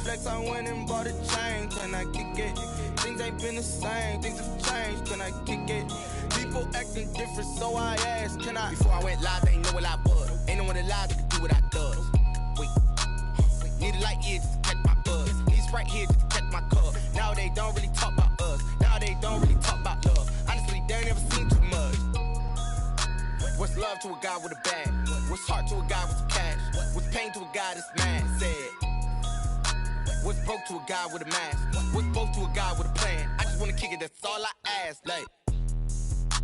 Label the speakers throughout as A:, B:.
A: flex, I went and bought a chain. Can I kick it? Things ain't been the same, things have changed. Can I kick it? People acting different, so I asked, can I? Before I went live, they ain't know what I was. Ain't no one alive that could do what I does. Wait. Need a light here just to catch my buzz. Need Sprite here just to catch my cup. Now they don't really talk about us. Now they don't really talk about love. Honestly, they ain't never seen too much. What's love to a guy with a bag? What's heart to a guy with some cash? What's pain to a guy that's mad? Said. What's broke to a guy with a mask? What's broke to a guy with a plan? I just wanna kick it, that's all I ask. Like,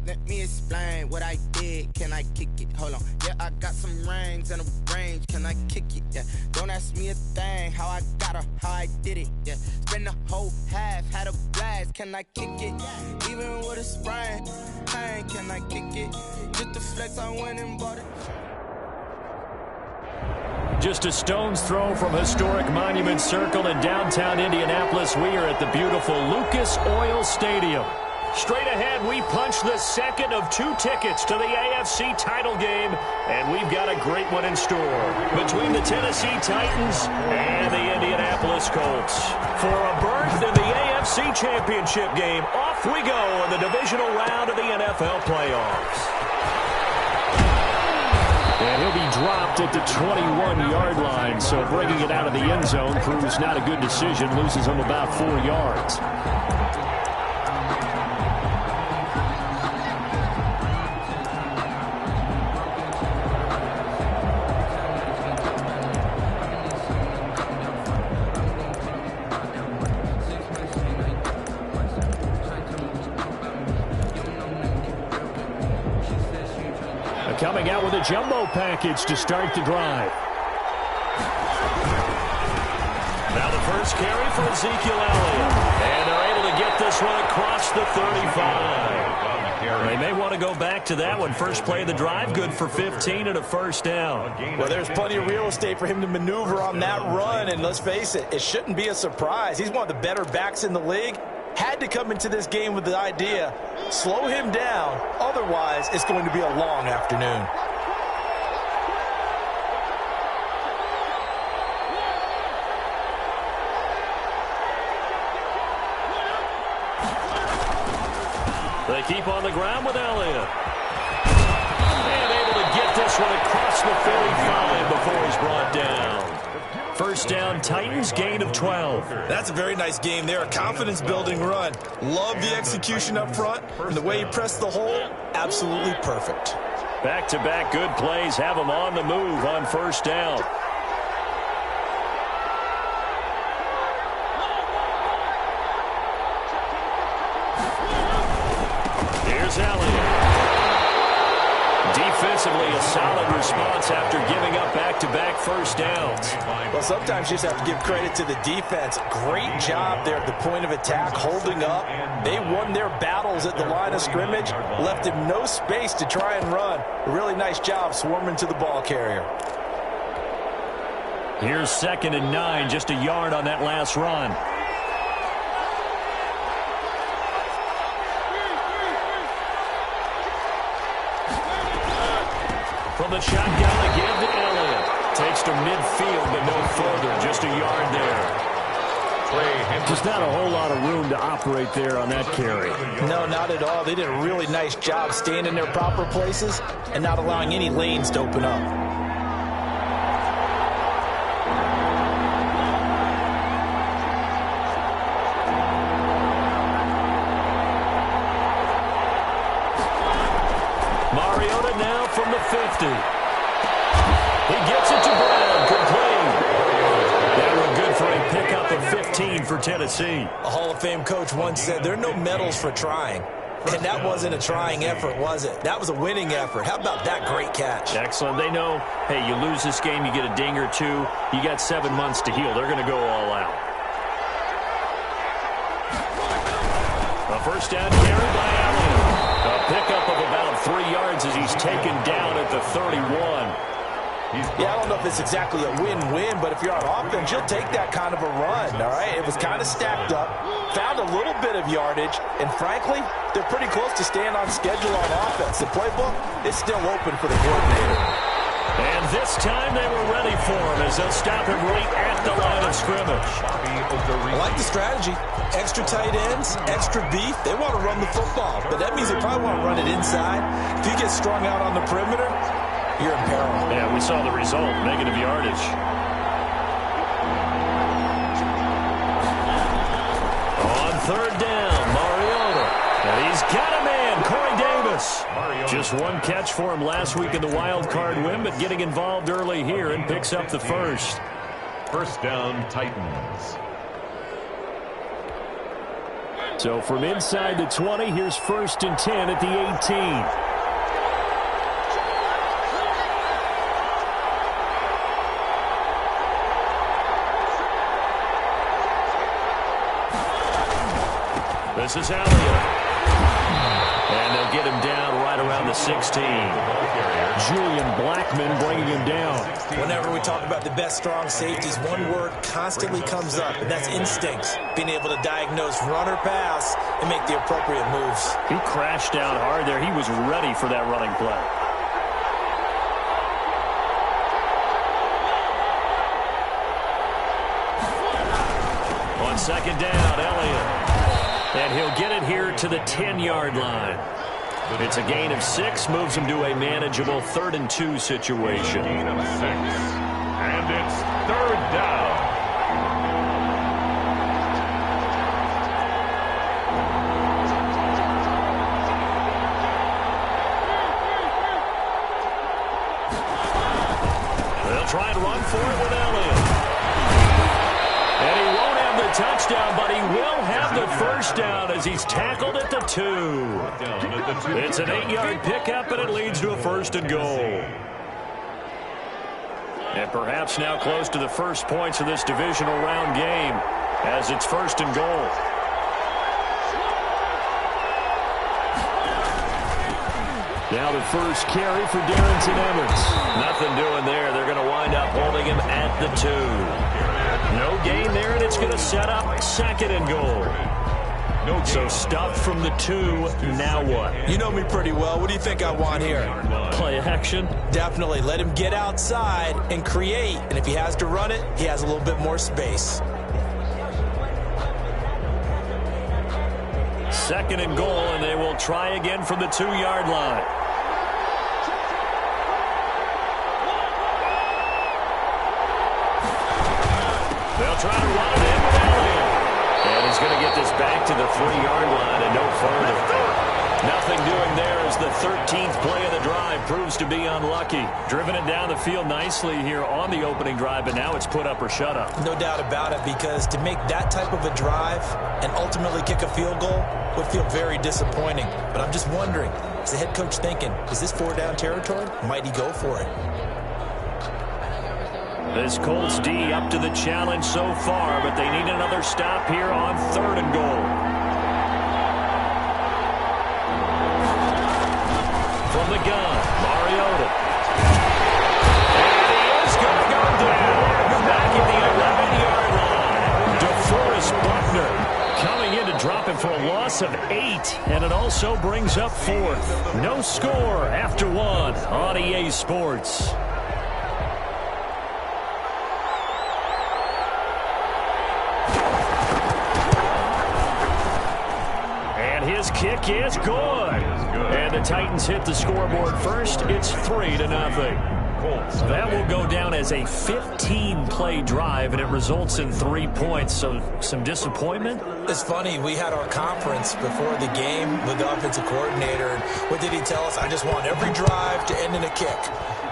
A: let me explain what I did. Can I kick it? Hold on. Yeah, I got some rings and a range. Can I kick it? Yeah. Don't ask me a thing. How I got her, how I did it. Yeah. Spend the whole half, had a blast. Can I kick it? Even with a sprain. Hey, can I kick it? Just the flex, I went and bought it.
B: Just a stone's throw from historic Monument Circle in downtown Indianapolis. We are at the beautiful Lucas Oil Stadium. Straight ahead, we punch the second of 2 tickets to the AFC title game, and we've got a great one in store between the Tennessee Titans and the Indianapolis Colts. For a berth in the AFC Championship game, off we go in the divisional round of the NFL playoffs. And he'll be dropped at the 21-yard line, so bringing it out of the end zone proves not a good decision, loses him about 4 yards. Coming out with a jumbo package to start the drive. Now the first carry for Ezekiel Elliott. And they're able to get this one across the 35. They may want to go back to that one. First play of the drive, good for 15 and a first down.
C: Well, there's plenty of real estate for him to maneuver on that run. And let's face it, it shouldn't be a surprise. He's one of the better backs in the league. Had to come into this game with the idea, slow him down, otherwise it's going to be a long afternoon.
B: They keep on the ground with Elliott. And able to get this one across the 45 before he's brought down. First down, Titans, gain of 12.
C: That's a very nice game there, a confidence-building run. Love the execution up front, and the way he pressed the hole, absolutely perfect.
B: Back-to-back good plays have him on the move on first down. Here's Elliott. Defensively, a solid response after giving up back-to-back first downs.
C: Well, sometimes you just have to give credit to the defense. Great job there at the point of attack, holding up. They won their battles at the line of scrimmage, left him no space to try and run. A really nice job swarming to the ball carrier.
B: Here's 2nd and 9, just a yard on that last run. From the shotgun again to Elliott. Takes to midfield, but no further. Just a yard there. Just not a whole lot of room to operate there on that carry.
C: No, not at all. They did a really nice job staying in their proper places and not allowing any lanes to open up.
B: Mariota now from the 50. He gets it to Brown, complete. That one good for a pickup of 15 for Tennessee.
C: A Hall of Fame coach once said there are no medals for trying. And that wasn't a trying effort, was it? That was a winning effort. How about that great catch?
B: Excellent. They know, hey, you lose this game, you get a ding or two. You got 7 months to heal. They're going to go all out. A first down carry by Allen. A pickup of about 3 yards as he's taken down at the 31.
C: Yeah, I don't know if it's exactly a win-win, but if you're on offense, you'll take that kind of a run, all right? It was kind of stacked up, found a little bit of yardage, and frankly, they're pretty close to staying on schedule on offense. The playbook is still open for the coordinator.
B: And this time they were ready for him as they'll stop him right at the line of scrimmage.
C: I like the strategy. Extra tight ends, extra beef. They want to run the football, but that means they probably want to run it inside. If you get strung out on the perimeter, you're in peril.
B: Yeah, we saw the result, negative yardage. On third down, Mariota. And he's got a man, Corey Davis. Just one catch for him last week in the wild card win, but getting involved early here and picks up the first.
D: First down, Titans.
B: So from inside the 20, here's 1st and 10 at the 18. This is Elliott. And they'll get him down right around the 16. Julian Blackmon bringing him down.
C: Whenever we talk about the best strong safeties, one word constantly comes up, and that's instinct. Being able to diagnose run or pass and make the appropriate moves.
B: He crashed down hard there. He was ready for that running play. On second down, Elliott. And he'll get it here to the 10-yard line. It's a gain of 6, moves him to a manageable 3rd and 2 situation.
D: Gain of 6. And it's 3rd down.
B: They'll try and run for it with Elliott. And he won't have the touchdown, but he will have the first down as he's tackled at the 2. It's an 8-yard pickup, and it leads to a 1st and goal. And perhaps now close to the first points of this divisional round game as it's 1st and goal. Now the first carry for Darrington Evans. Nothing doing there. They're going to wind up holding him at the 2. No gain there, and it's going to set up 2nd and goal. So stuffed from the 2, now what?
C: You know me pretty well. What do you think I want here?
B: Play action? Definitely.
C: Let him get outside and create. And if he has to run it, he has a little bit more space.
B: 2nd and goal, and they will try again from the 2-yard line. They'll try to run it in with Elliott. And he's going to get this back to the 3-yard line and no further. Nothing doing there as the 13th play of the drive proves to be unlucky. Driven it down the field nicely here on the opening drive, but now it's put up or shut up.
C: No doubt about it, because to make that type of a drive and ultimately kick a field goal would feel very disappointing. But I'm just wondering, is the head coach thinking, is this 4-down territory? Might he go for it?
B: This Colts D up to the challenge so far, but they need another stop here on 3rd and goal. From the gun, Mariota. And he is going to go down. Back at the 11-yard line. DeForest Buckner coming in to drop him for a loss of 8. And it also brings up 4th. No score after 1 on EA Sports. His kick is good. And the Titans hit the scoreboard first. It's 3-0. That will go down as a 15-play drive, and it results in 3 points. So some disappointment?
C: It's funny. We had our conference before the game with the offensive coordinator. And what did he tell us? I just want every drive to end in a kick,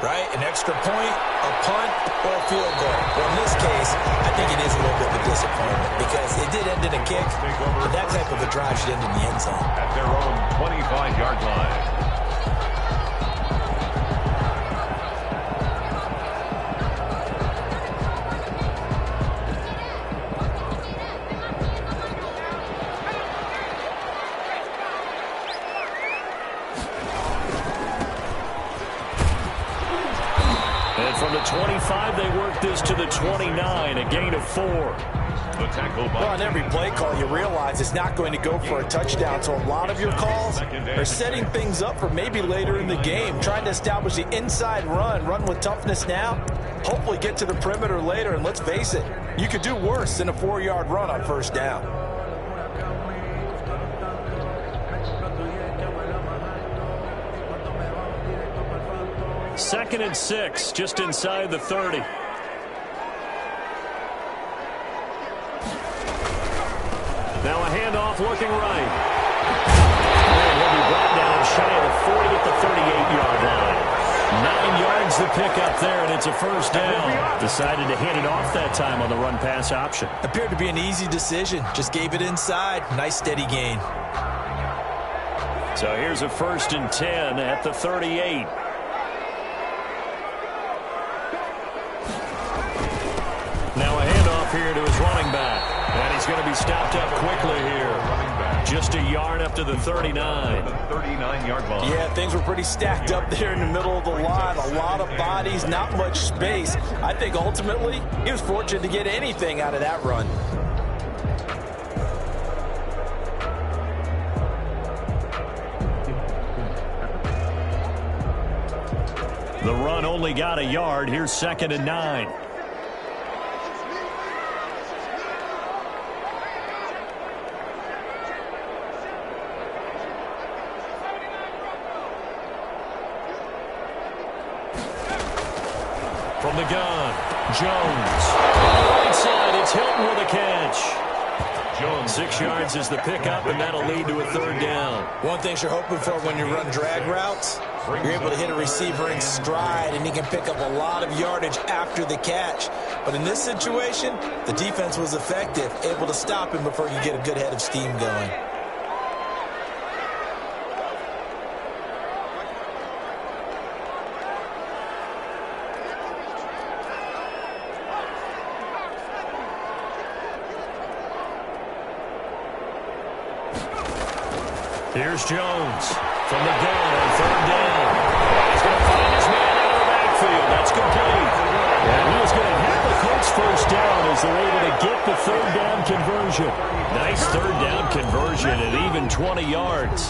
C: right? An extra point, a punt, or a field goal. Well, in this case, I think it is a little bit of a disappointment because it did end in a kick, but that type of a drive should end in the end zone.
D: At their own 25-yard line. From the 25, they work this to the 29, a gain of 4. The tackle by
C: well, on every play call, you realize it's not going to go for a touchdown. So a lot of your calls are setting things up for maybe later in the game, trying to establish the inside run with toughness now, hopefully get to the perimeter later. And let's face it, you could do worse than a 4-yard run on first down.
B: Second and 6, just inside the 30. Now a handoff looking right. And he'll be brought down shy of the 40 at the 38-yard line. 9 yards the pickup there, and it's a first down. Decided to hand it off that time on the run-pass option.
C: Appeared to be an easy decision. Just gave it inside. Nice steady gain.
B: So here's a 1st and 10 at the 38. Now a handoff here to his running back. And he's going to be stopped up quickly here. Just a yard up to the 39.
D: 39-yard line.
C: Yeah, things were pretty stacked up there in the middle of the line. A lot of bodies, not much space. I think ultimately he was fortunate to get anything out of that run.
B: The run only got a yard. Here's 2nd and 9. From the gun, Jones. On the right side, it's Hilton with a catch. Jones. 6 yards is the pickup, and that'll lead to a 3rd down.
C: One thing you're hoping for when you run drag routes, you're able to hit a receiver in stride, and he can pick up a lot of yardage after the catch. But in this situation, the defense was effective, able to stop him before you get a good head of steam going.
B: Here's Jones from the gun on 3rd down. He's going to find his man out of the backfield. That's complete. And he is going to have the Colts 1st down as they're able to get the 3rd down conversion. Nice 3rd down conversion at even 20 yards.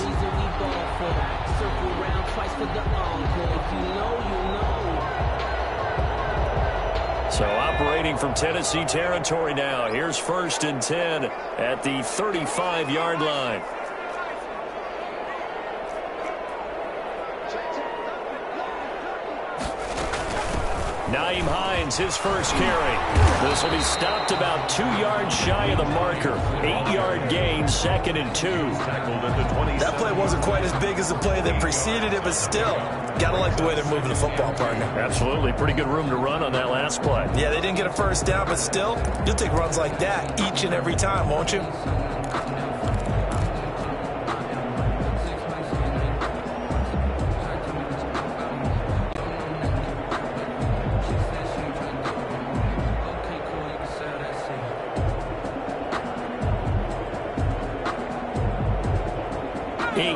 B: So operating from Tennessee territory now. Here's 1st and 10 at the 35-yard line. Nyheim Hines, his first carry. This will be stopped about 2 yards shy of the marker. 8-yard gain, 2nd and 2.
C: That play wasn't quite as big as the play that preceded it, but still, gotta like the way they're moving the football, partner.
B: Absolutely. Pretty good room to run on that last play.
C: Yeah, they didn't get a 1st down, but still, you'll take runs like that each and every time, won't you?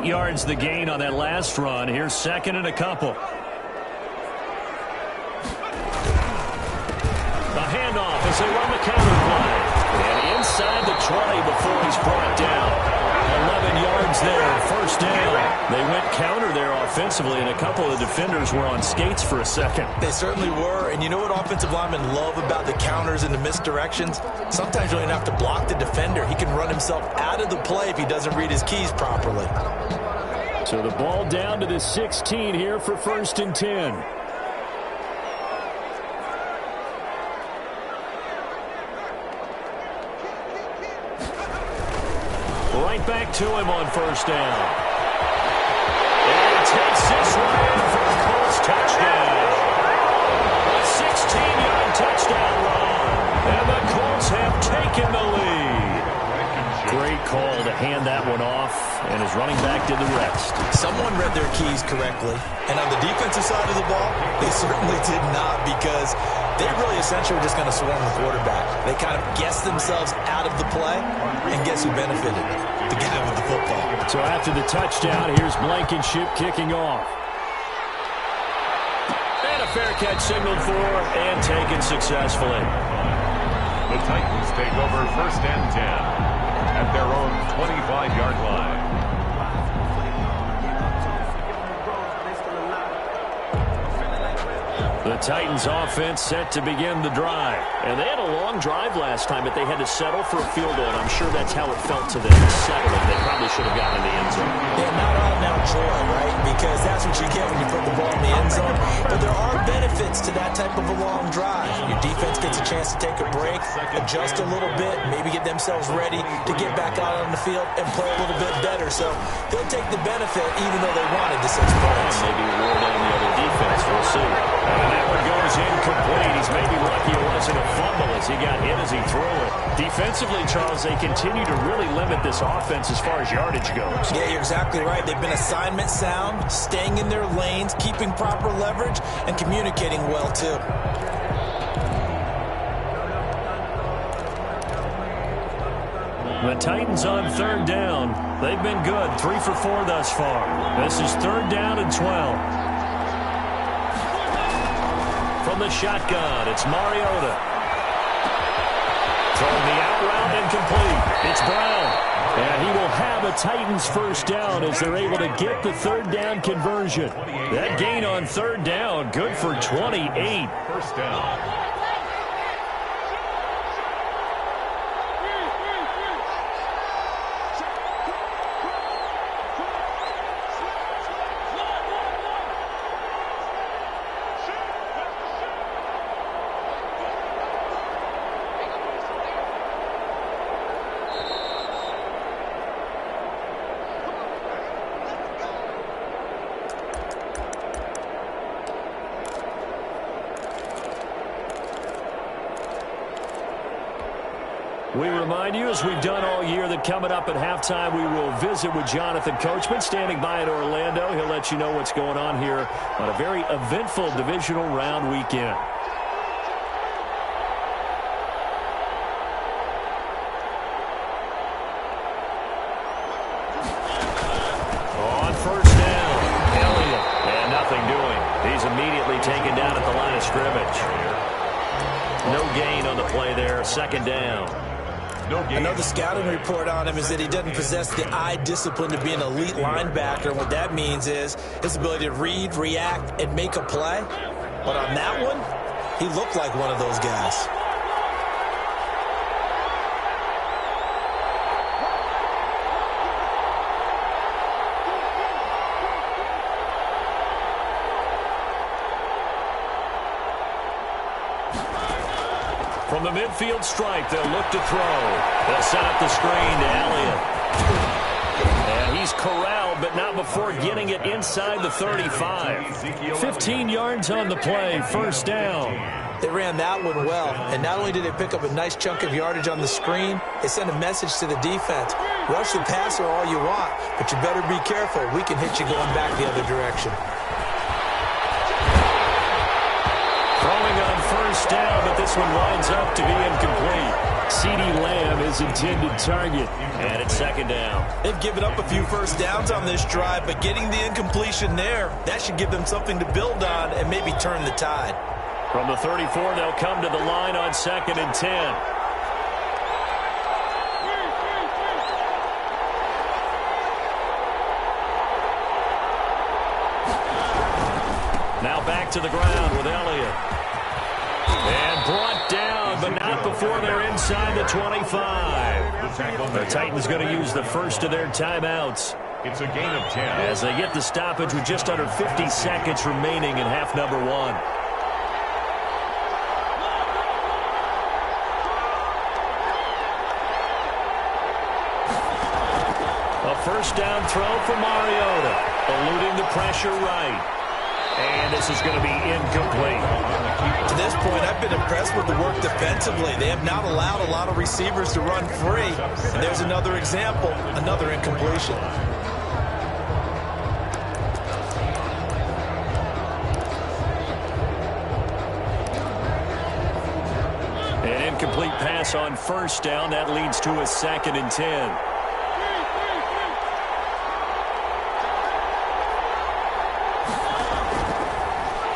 B: Yards the gain on that last run. Here's 2nd and a couple. The handoff as they run the counter play. And inside the 20 before he's brought down. 11 yards there, 1st down. They went counter there offensively, and a couple of the defenders were on skates for a second.
C: They certainly were, and you know what offensive linemen love about the counters and the misdirections? Sometimes you don't even have to block the defender. He can run himself out of the play if he doesn't read his keys properly.
B: So the ball down to the 16 here for 1st and 10. Right back to him on 1st down. And he takes this one in for a Colts touchdown. A 16-yard touchdown run. And the Colts have taken the lead. Great call to hand that one off, and his running back did the rest.
C: Someone read their keys correctly, and on the defensive side of the ball, they certainly did not, because they really essentially were just going to swarm the quarterback. They kind of guessed themselves out of the play, and guess who benefited? The guy with the football.
B: So after the touchdown, here's Blankenship kicking off. And a fair catch signaled for and taken successfully.
D: The Titans take over 1st and 10 at their own 25-yard line.
B: The Titans offense set to begin the drive. And they had a long drive last time, but they had to settle for a field goal. And I'm sure that's how it felt to them, settling. They probably should have gotten in the end zone.
C: Yeah, not all now joy, right? Because that's what you get when you put the ball in the end zone. But there are benefits to that type of a long drive. Your defense gets a chance to take a break, adjust a little bit, maybe get themselves ready to get back out on the field and play a little bit better. So they'll take the benefit even though they wanted the 6 points.
B: Maybe reward on the other defense. We'll see. And that one goes incomplete. He's maybe lucky it wasn't a fumble as he got hit as he threw it. Defensively, Charles, they continue to really limit this offense as far as yardage goes.
C: Yeah, you're exactly right. They've been assignment sound, staying in their lanes, keeping proper leverage, and communicating well, too.
B: The Titans on 3rd down. They've been good, 3 for 4 thus far. This is 3rd down and 12. From the shotgun, it's Mariota. Throwing the out route incomplete. It's Brown. And he will have a Titans 1st down as they're able to get the 3rd down conversion. That gain on 3rd down, good for 28.
D: 1st down.
B: We remind you, as we've done all year, that coming up at halftime, we will visit with Jonathan Coachman, standing by in Orlando. He'll let you know what's going on here on a very eventful divisional round weekend. On 1st down, Elliott, and nothing doing. He's immediately taken down at the line of scrimmage. No gain on the play there, 2nd down.
C: Another scouting report on him is that he doesn't possess the eye discipline to be an elite linebacker. And what that means is his ability to read, react, and make a play. But on that one, he looked like one of those guys.
B: From the midfield stripe, they'll look to throw. They'll set up the screen to Elliott. And he's corralled, but not before getting it inside the 35. 15 yards on the play, 1st down.
C: They ran that one well, and not only did they pick up a nice chunk of yardage on the screen, they sent a message to the defense. Rush the passer all you want, but you better be careful. We can hit you going back the other direction.
B: Throwing on 1st down, but this one winds up to be incomplete. CeeDee Lamb is intended target, and it's 2nd down.
C: They've given up a few 1st downs on this drive, but getting the incompletion there, that should give them something to build on and maybe turn the tide.
B: From the 34, they'll come to the line on 2nd and 10. Now back to the ground with Elliott. And brought down, but not before they're inside the 25. The Titans going to use the first of their timeouts.
D: It's a gain of 10.
B: As they get the stoppage with just under 50 seconds remaining in half number 1. A 1st down throw for Mariota, eluding the pressure right. And this is going to be incomplete.
C: To this point, I've been impressed with the work defensively. They have not allowed a lot of receivers to run free. And there's another example, another incompletion.
B: An incomplete pass on 1st down. That leads to a 2nd and 10.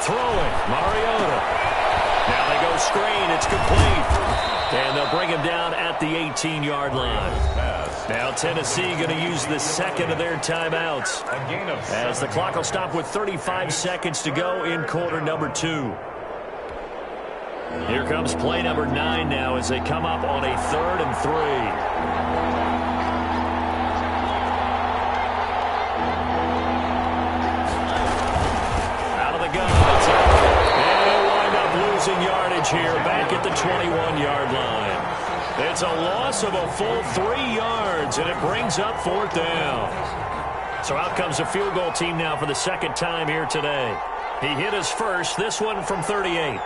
B: Throwing, Mariota. Now they go screen. It's complete. And they'll bring him down at the 18-yard line. Now Tennessee going to use the second of their timeouts, as the clock will stop with 35 seconds to go in quarter number 2. Here comes play number 9 now as they come up on a 3rd and 3. Out of the gun. And they'll wind up losing yardage here back at the 21-yard line. It's a loss of a full 3 yards, and it brings up 4th down. So out comes the field goal team now for the second time here today. He hit his first, this one from 38.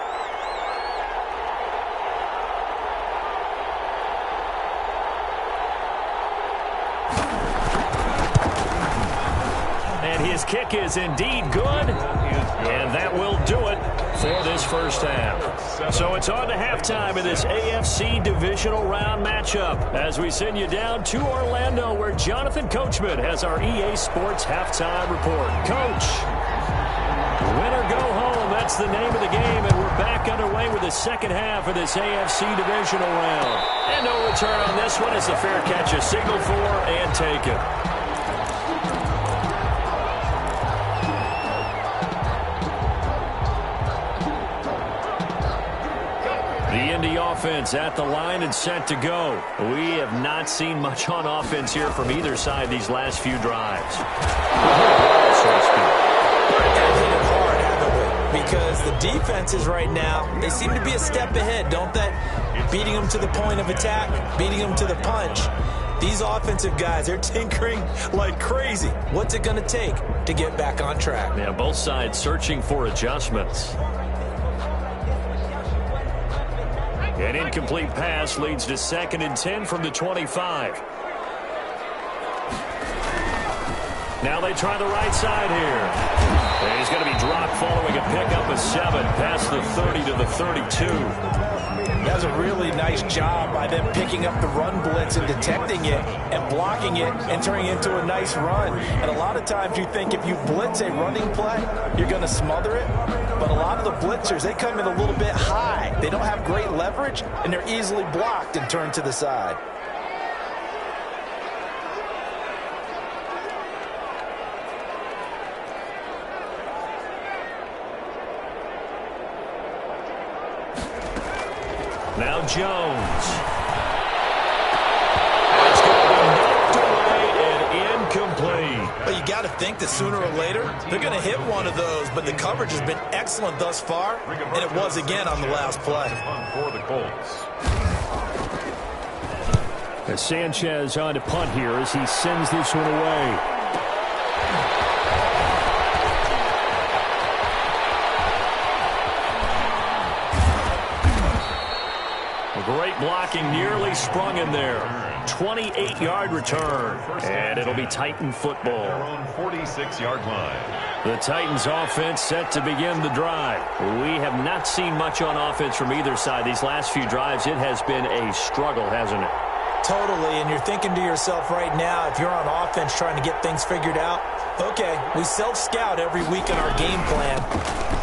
B: And his kick is indeed good, and that will do it for this first half. So it's on to halftime of this AFC divisional round matchup as we send you down to Orlando, where Jonathan Coachman has our EA Sports halftime report. Coach, win or go home, that's the name of the game, and we're back underway with the second half of this AFC divisional round. And no return on this one as the fair catch is signaled for and taken. The Indy offense at the line and set to go. We have not seen much on offense here from either side these last few drives.
C: Hard, haven't we? Because the defenses right now, they seem to be a step ahead, don't they? Beating them to the point of attack, beating them to the punch. These offensive guys, they're tinkering like crazy. What's it going to take to get back on track?
B: Yeah, both sides searching for adjustments. An incomplete pass leads to 2nd and 10 from the 25. Now they try the right side here. And he's going to be dropped following a pickup of 7 past the 30 to the 32.
C: That was a really nice job by them picking up the run blitz and detecting it and blocking it and turning it into a nice run. And a lot of times you think if you blitz a running play, you're going to smother it. But a lot of the blitzers, they come in a little bit high. They don't have great leverage, and they're easily blocked and turned to the side.
B: Now Jones. It's going to be knocked away and incomplete.
C: But you got to think that sooner or later, they're going to hit one of those. But the coverage has been excellent thus far, and it was again on the last play.
D: For the Colts.
B: As Sanchez on to punt here as he sends this one away. Great blocking, nearly sprung in there. 28-yard return, and it'll be Titan football.
D: Their own 46-yard line.
B: The Titans offense set to begin the drive. We have not seen much on offense from either side these last few drives. It has been a struggle, hasn't it?
C: Totally, and you're thinking to yourself right now, if you're on offense trying to get things figured out, okay, we self-scout every week in our game plan.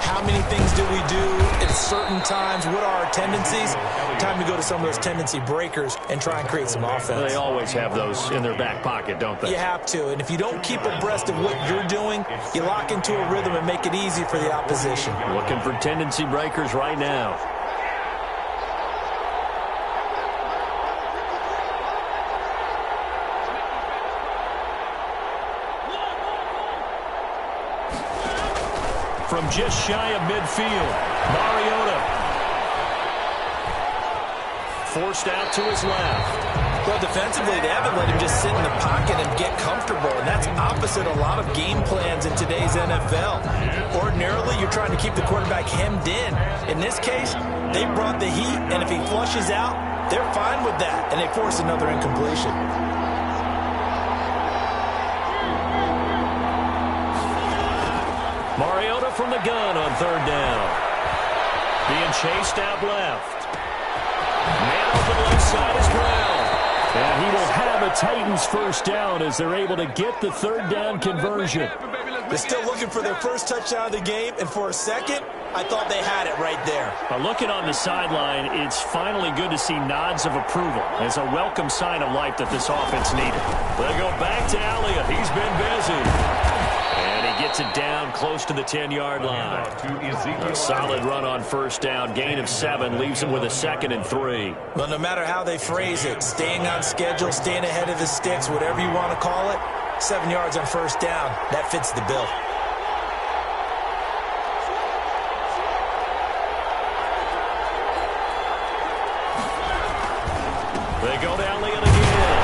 C: How many things do we do at certain times? What are our tendencies? Time to go to some of those tendency breakers and try and create some offense.
B: They always have those in their back pocket, don't they?
C: You have to, and if you don't keep abreast of what you're doing, you lock into a rhythm and make it easy for the opposition.
B: Looking for tendency breakers right now. From just shy of midfield, Mariota forced out to his left.
C: Well, defensively, they haven't let him just sit in the pocket and get comfortable, and that's opposite a lot of game plans in today's NFL. Ordinarily, you're trying to keep the quarterback hemmed in. In this case, they brought the heat, and if he flushes out, they're fine with that, and they force another incompletion.
B: Mariota from the gun on 3rd down. Being chased out left. Man open left side as well. And he will have a Titans first down as they're able to get the 3rd down conversion.
C: They're still looking for their first touchdown of the game, and for a second, I thought they had it right there.
B: Looking on the sideline, it's finally good to see nods of approval. It's a welcome sign of life that this offense needed. They go back to Elliott. He's been busy. And he gets it down close to the 10-yard line. A solid run on first down. Gain of 7 leaves him with a 2nd and 3.
C: Well, no matter how they phrase it, staying on schedule, staying ahead of the sticks, whatever you want to call it, 7 yards on first down, that fits the bill.
B: They go to Elliott again.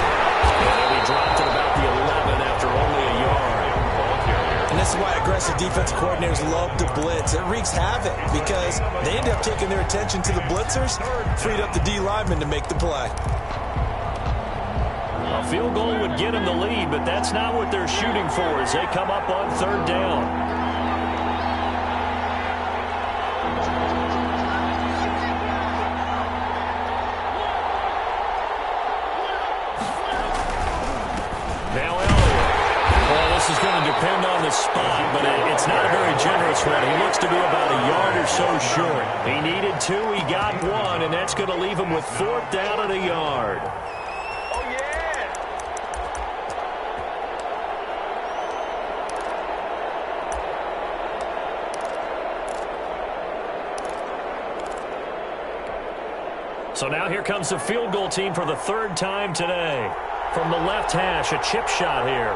B: And he dropped it about the 11 after only a yard.
C: And this is why aggressive defense coordinators love to blitz. It wreaks havoc because they end up taking their attention to the blitzers, freed up the D lineman to make the play.
B: A field goal would get them the lead, but that's not what they're shooting for as they come up on third down. Now Elliott. Well, this is going to depend on the spot, but it's not a very generous one. He looks to be about a yard or so short. He needed 2, he got 1, and that's going to leave him with 4th down and a yard. So now here comes the field goal team for the 3rd time today. From the left hash, a chip shot here.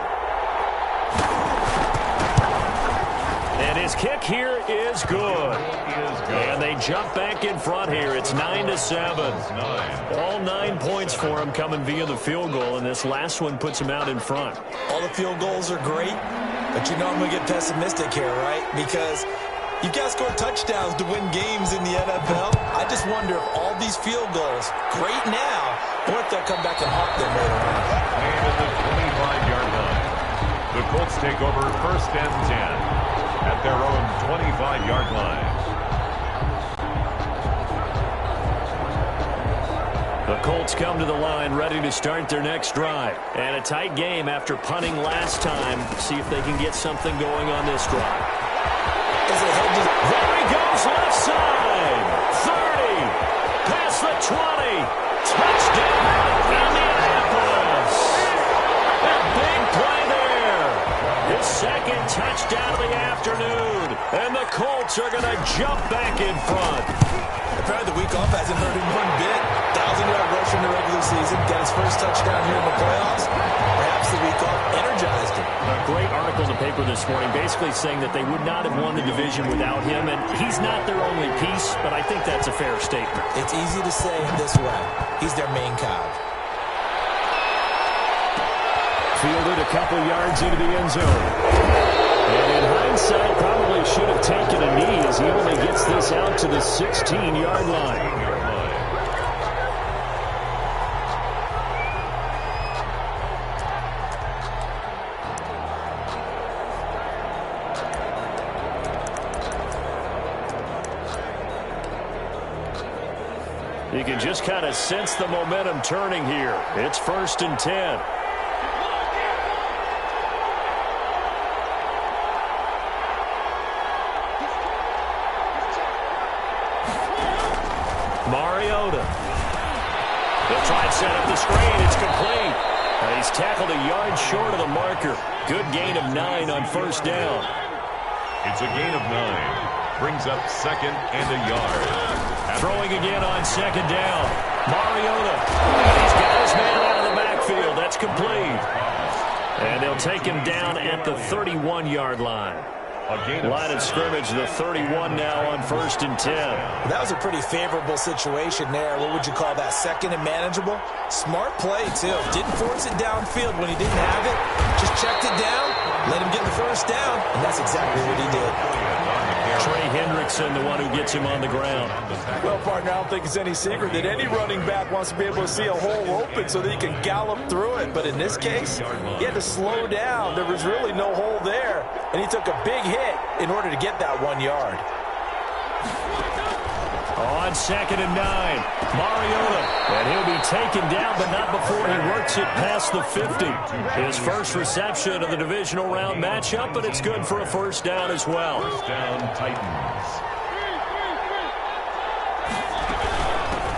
B: And his kick here is good. And they jump back in front here. It's 9-7. All 9 points for him coming via the field goal, and this last one puts him out in front.
C: All the field goals are great, but you know I'm going to get pessimistic here, right? Because you've got to score touchdowns to win games in the NFL. I just wonder if all these field goals, great now, or if they'll come back and haunt them later on.
D: And at the 25-yard line, the Colts take over 1st and 10 at their own 25-yard line.
B: The Colts come to the line ready to start their next drive. And a tight game after punting last time. See if they can get something going on this drive. There he goes, left side. 30. Past the 20. Touchdown, Indianapolis. A big play there. His 2nd touchdown of the afternoon. And the Colts are going to jump back in front.
C: Apparently the week off hasn't hurt him one bit. 1,000-yard rush in the regular season. Got his first touchdown here in the playoffs. Perhaps the week off energized him.
B: A great article in the paper this morning basically saying that they would not have won the division without him. And he's not their only piece, but I think that's a fair statement.
C: It's easy to say it this way. He's their main cog.
B: Fielded a couple yards into the end zone. And in hindsight, probably should have taken a knee as he only gets this out to the 16-yard line. You can just kind of sense the momentum turning here. It's 1st and 10. Mariota. They'll try and set up the screen. It's complete. He's tackled a yard short of the marker. Good gain of 9 on first down.
D: It's a gain of 9. Brings up 2nd and a yard.
B: Throwing again on 2nd down. Mariota. He's got his man out of the backfield. That's complete. And they'll take him down at the 31-yard line. Line of scrimmage, the 31 now on 1st and 10.
C: That was a pretty favorable situation there. What would you call that? 2nd and manageable? Smart play, too. Didn't force it downfield when he didn't have it. Just checked it down, let him get the first down, and that's exactly what he did.
B: Trey Hendrickson, the one who gets him on the ground.
C: Well, partner, I don't think it's any secret that any running back wants to be able to see a hole open so that he can gallop through it. But in this case, he had to slow down. There was really no hole there, and he took a big hit in order to get that 1 yard.
B: On 2nd and 9, Mariota. And he'll be taken down, but not before he works it past the 50. His first reception of the divisional round matchup, but it's good for a first down as well.
D: First down, Titans.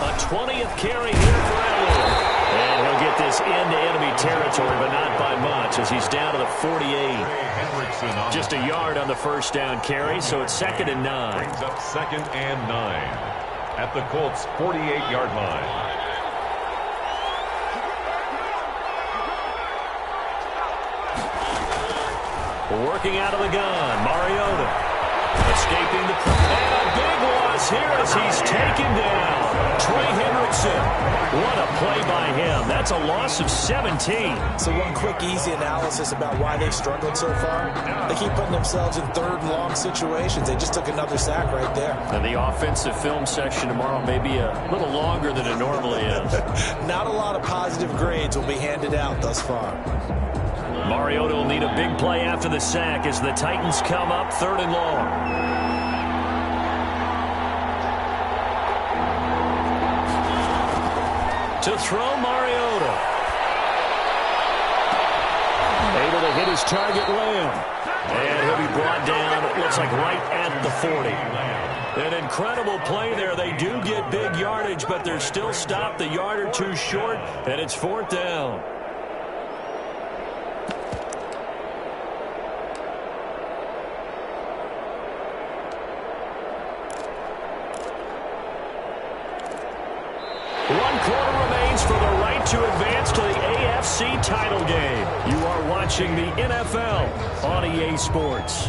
B: A 20th carry here for Elliott. And he'll get this into enemy territory, but not by much, as he's down to the 48. Just a yard on the first down carry, so it's 2nd and 9.
D: Brings up 2nd and 9 at the Colts' 48-yard line.
B: Working out of the gun, Mariota. Escaping the and a big loss here as he's taken down. Trey Hendrickson. What a play by him. That's a loss of 17.
C: So one quick, easy analysis about why they've struggled so far. They keep putting themselves in third and long situations. They just took another sack right there.
B: And the offensive film session tomorrow may be a little longer than it normally is.
C: Not a lot of positive grades will be handed out thus far.
B: Mariota will need a big play after the sack as the Titans come up 3rd and long. To throw, Mariota. Able to hit his target, Lamb. And he'll be brought down, it looks like right at the 40. An incredible play there. They do get big yardage, but they're still stopped a yard or two short, and it's 4th down. For the right to advance to the AFC title game. You are watching the NFL on EA Sports.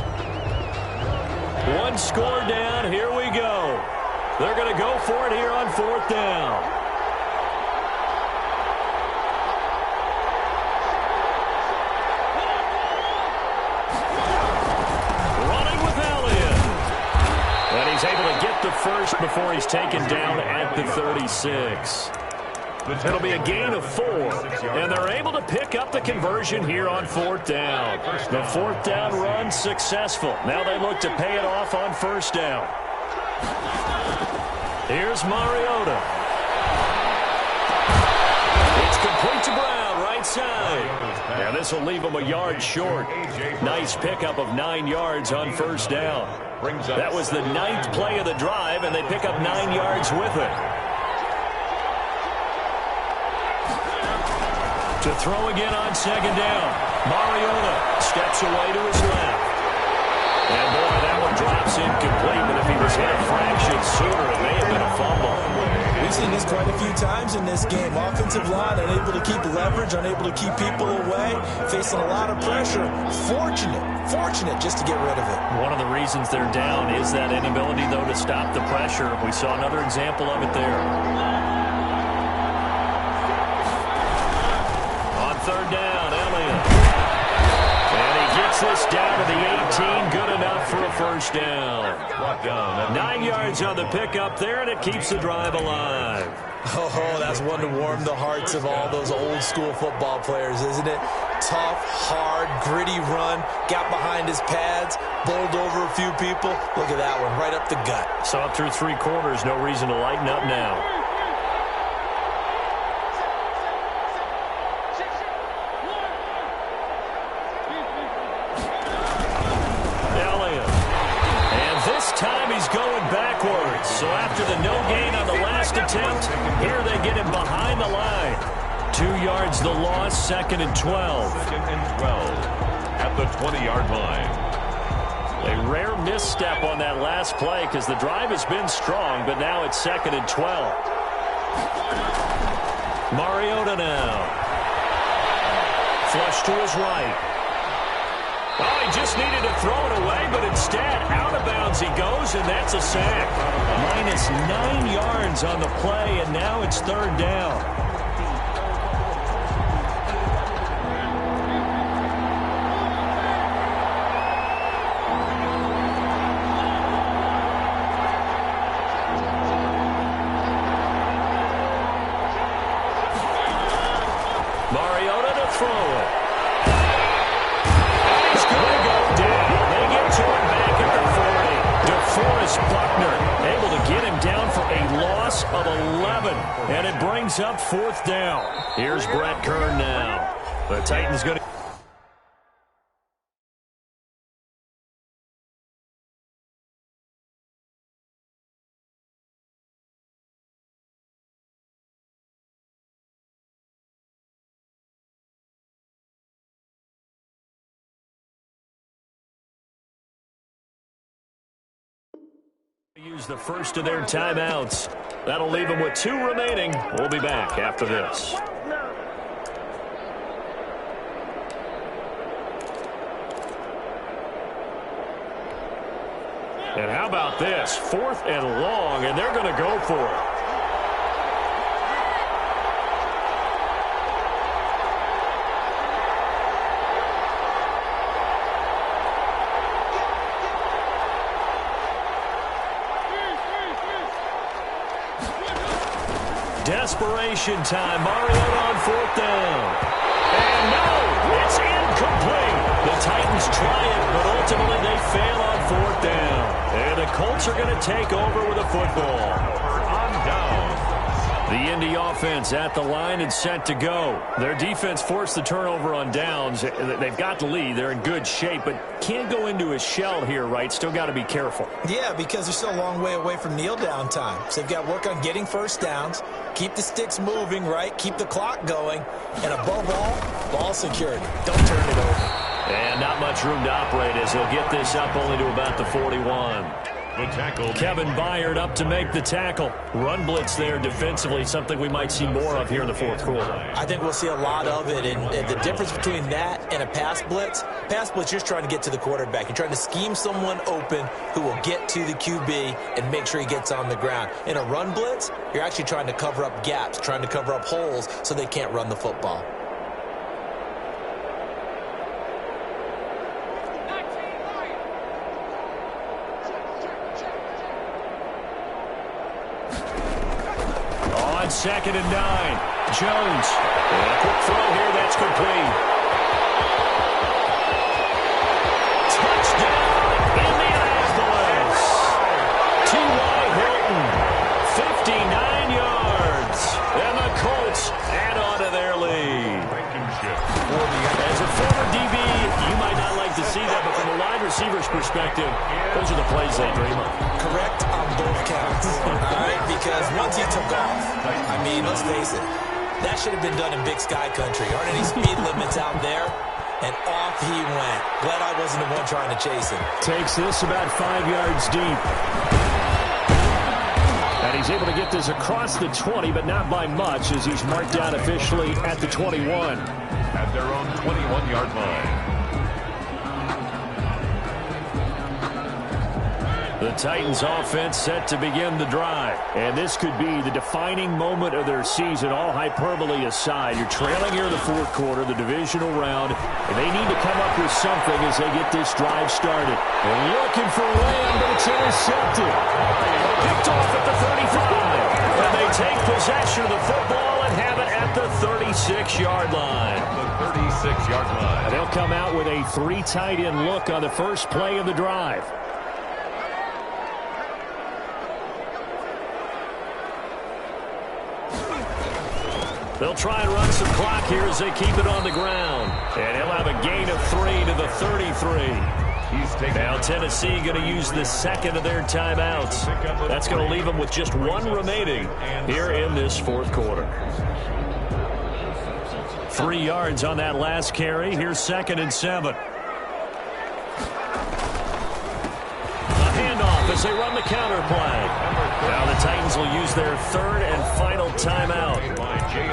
B: One score down. Here we go. They're going to go for it here on 4th down. Running with Elliott. And he's able to get the first before he's taken down at the 36. It'll be a gain of 4, and they're able to pick up the conversion here on 4th down. The 4th down run successful. Now they look to pay it off on 1st down. Here's Mariota. It's complete to Brown, right side. Now this will leave him a yard short. Nice pickup of 9 yards on 1st down. That was the 9th play of the drive, and they pick up 9 yards with it. To throw again on 2nd down. Mariota steps away to his left. And boy, that one drops incomplete, but if he was hit a fraction sooner, it may have been a fumble.
C: We've seen this quite a few times in this game. Offensive line unable to keep leverage, unable to keep people away, facing a lot of pressure. Fortunate just to get rid of it.
B: One of the reasons they're down is that inability, though, to stop the pressure. We saw another example of it there. 3rd down, Elliott. And he gets this down to the 18. Good enough for a first down. 9 yards on the pickup there, and it keeps the drive alive.
C: Oh, that's one to warm the hearts of all those old-school football players, isn't it? Tough, hard, gritty run. Got behind his pads, bowled over a few people. Look at that one, right up the gut.
B: Saw it through 3 quarters. No reason to lighten up now. So after the no gain on the last attempt, here they get him behind the line. 2 yards the loss, 2nd and 12.
D: 2nd and 12 at the 20-yard line.
B: A rare misstep on that last play because the drive has been strong, but now it's 2nd and 12. Mariota now. Flush to his right. Oh, he just needed to throw it away, but instead, out of bounds he goes, and that's a sack. Minus 9 yards on the play, and now it's 3rd down. Mariota to throw it. And he's going to go down. They get to him back at the 40. DeForest DeMarcus Buckner able to get him down for a loss of 11. And it brings up 4th down. Here's Brett Kern now. The Titans going to... use the first of their timeouts. That'll leave them with 2 remaining. We'll be back after this. And how about this? 4th and long, and they're going to go for it. Desperation time. Mariota on 4th down. And no, it's incomplete. The Titans try it, but ultimately they fail on 4th down. And the Colts are going to take over with a football. On down. The Indy offense at the line and set to go. Their defense forced the turnover on downs. They've got the lead. They're in good shape, but can't go into a shell here, right? Still got to be careful.
C: Yeah, because they're still a long way away from kneel down time. So they've got to work on getting first downs, keep the sticks moving, right? Keep the clock going, and above all, ball security. Don't turn it over.
B: And not much room to operate as he'll get this up only to about the 41. The tackle. Kevin Byard up to make the tackle. Run blitz there defensively, something we might see more of here in the 4th quarter.
C: I think we'll see a lot of it, and the difference between that and a pass blitz, you're trying to get to the quarterback. You're trying to scheme someone open who will get to the QB and make sure he gets on the ground. In a run blitz, you're actually trying to cover up gaps, trying to cover up holes so they can't run the football.
B: On 2nd and 9. Jones. And a quick throw here. That's complete. Touchdown, Indianapolis. T.Y. Hilton. 59 yards. And the Colts add on to their lead. As a former DB, you might not like to see that, but from a wide receiver's perspective, those are the plays they dream of.
C: Correct on both counts. All right, because once he took off, I mean, let's face it, that should have been done in Big Sky Country. Aren't any speed limits out there? And off he went. Glad I wasn't the one trying to chase him.
B: Takes this about 5 yards deep. And he's able to get this across the 20, but not by much, as he's marked down officially at the 21.
D: At their own 21-yard line.
B: The Titans offense set to begin the drive. And this could be the defining moment of their season, all hyperbole aside. You're trailing here in the 4th quarter, the divisional round, and they need to come up with something as they get this drive started. They're looking for Lamb, but it's intercepted. Picked off at the 35. And they take possession of the football and have it at the 36-yard line.
D: The 36-yard line.
B: And they'll come out with a 3 tight end look on the first play of the drive. They'll try and run some clock here as they keep it on the ground. And he'll have a gain of 3 to the 33. Now Tennessee going to use the 2nd of their timeouts. That's going to leave them with just 1 remaining here in this 4th quarter. 3 yards on that last carry. Here's 2nd and 7. A handoff as they run the counter play. Now the Titans will use their 3rd and final timeout.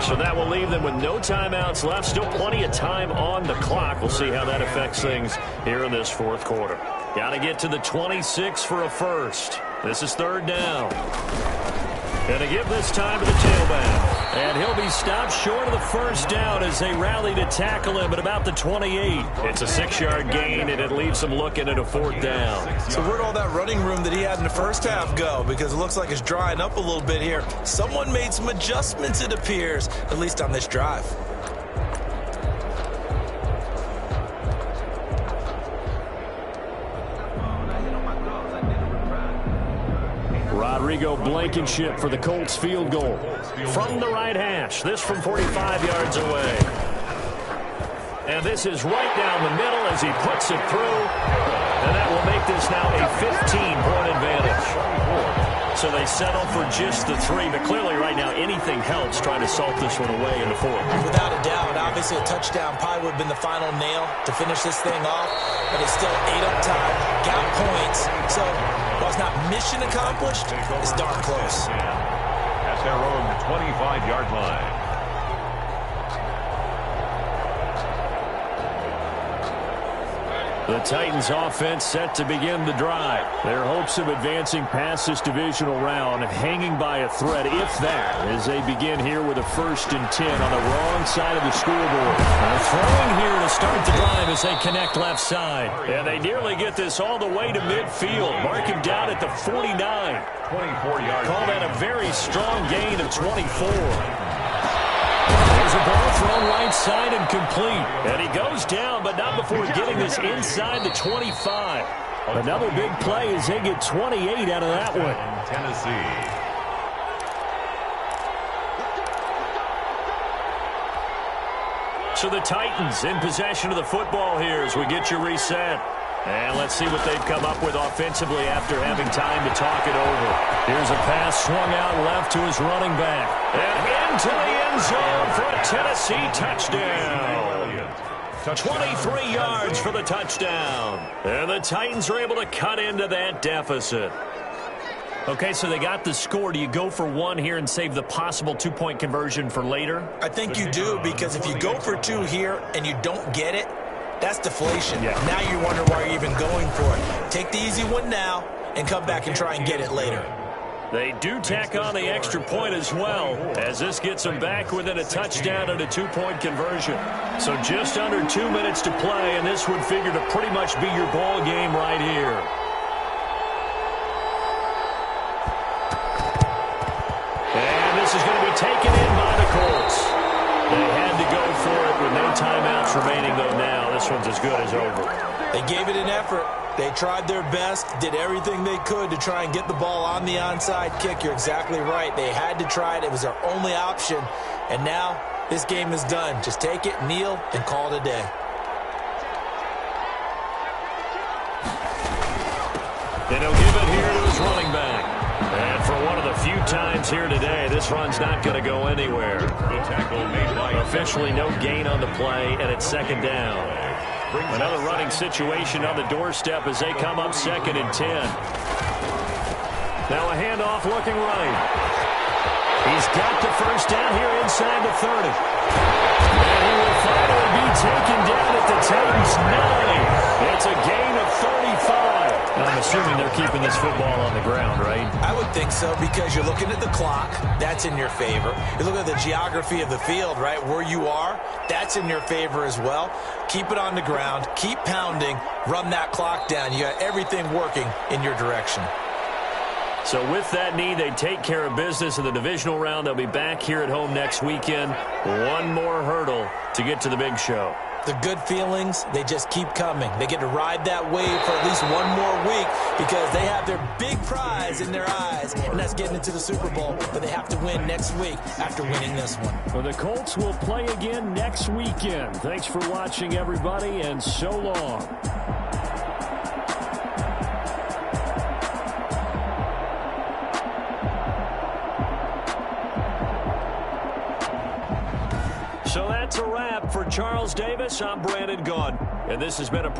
B: So that will leave them with no timeouts left. Still plenty of time on the clock. We'll see how that affects things here in this 4th quarter. Got to get to the 26 for a first. This is 3rd down. Going to give this time to the tailback. And he'll be stopped short of the first down as they rally to tackle him at about the 28. It's a 6-yard gain, and it leaves him looking at a 4th down.
C: So where'd all that running room that he had in the first half go? Because it looks like it's drying up a little bit here. Someone made some adjustments, it appears, at least on this drive.
B: we go, Blankenship for the Colts field goal. From the right hash, this from 45 yards away. And this is right down the middle as he puts it through. And that will make this now a 15-point advantage. So they settle for just the 3, but clearly right now anything helps trying to salt this one away in the 4th.
C: Without a doubt, obviously a touchdown probably would have been the final nail to finish this thing off, but it's still 8 up time, got points. So while it's not mission accomplished, it's darn close.
D: At their own 25-yard line.
B: The Titans offense set to begin the drive. Their hopes of advancing past this divisional round hanging by a thread, if that, as they begin here with a 1st and 10 on the wrong side of the scoreboard. Throwing here to start the drive as they connect left side. And they nearly get this all the way to midfield. Mark him down at the 49.
D: 24-yard.
B: Call that a very strong gain of 24. There's a ball thrown right side and complete. And he goes down, but not before getting this inside the 25. Another big play as they get 28 out of that one.
D: Tennessee.
B: So the Titans in possession of the football here as we get you reset. And let's see what they've come up with offensively after having time to talk it over. Here's a pass swung out left to his running back. And into the end zone for a Tennessee touchdown. 23 yards for the touchdown. And the Titans are able to cut into that deficit. Okay, so they got the score. Do you go for 1 here and save the possible 2-point conversion for later?
C: I think you do, because if you go for 2 here and you don't get it, that's deflation.
B: Yeah.
C: Now you wonder why you're even going for it. Take the easy one now and come back and try and get it later.
B: They do tack on the extra point as well, as this gets them back within a touchdown and a 2-point conversion. So just under 2 minutes to play, and this would figure to pretty much be your ball game right here. And this is going to be taken in by the Colts. They had to go for it with no timeouts remaining, though now this one's as good as over.
C: They gave it an effort. They tried their best, did everything they could to try and get the ball on the onside kick. You're exactly right. They had to try it. It was their only option. And now this game is done. Just take it, kneel, and call it a day.
B: And he'll give it here to his running back. And for one of the few times here today, this run's not going to go anywhere.
D: The tackle made by
B: officially no gain on the play, and it's 2nd down. Another running situation on the doorstep as they come up 2nd and 10. Now a handoff looking right. He's got the 1st down here inside the 30. And he will finally be taken down at the Titans 9. It's a gain of 35. I'm assuming they're keeping this football on the ground, right?
C: I would think so, because you're looking at the clock. That's in your favor. You look at the geography of the field, right? Where you are, that's in your favor as well. Keep it on the ground. Keep pounding. Run that clock down. You got everything working in your direction.
B: So with that need, they take care of business in the divisional round. They'll be back here at home next weekend. One more hurdle to get to the big show.
C: The good feelings, they just keep coming. They get to ride that wave for at least one more week, because they have their big prize in their eyes, and that's getting into the Super Bowl. But they have to win next week after winning this one.
B: Well, the Colts will play again next weekend. Thanks for watching, everybody, and so long. So that's a wrap for Charles Davis. I'm Brandon Gaudin, and this has been a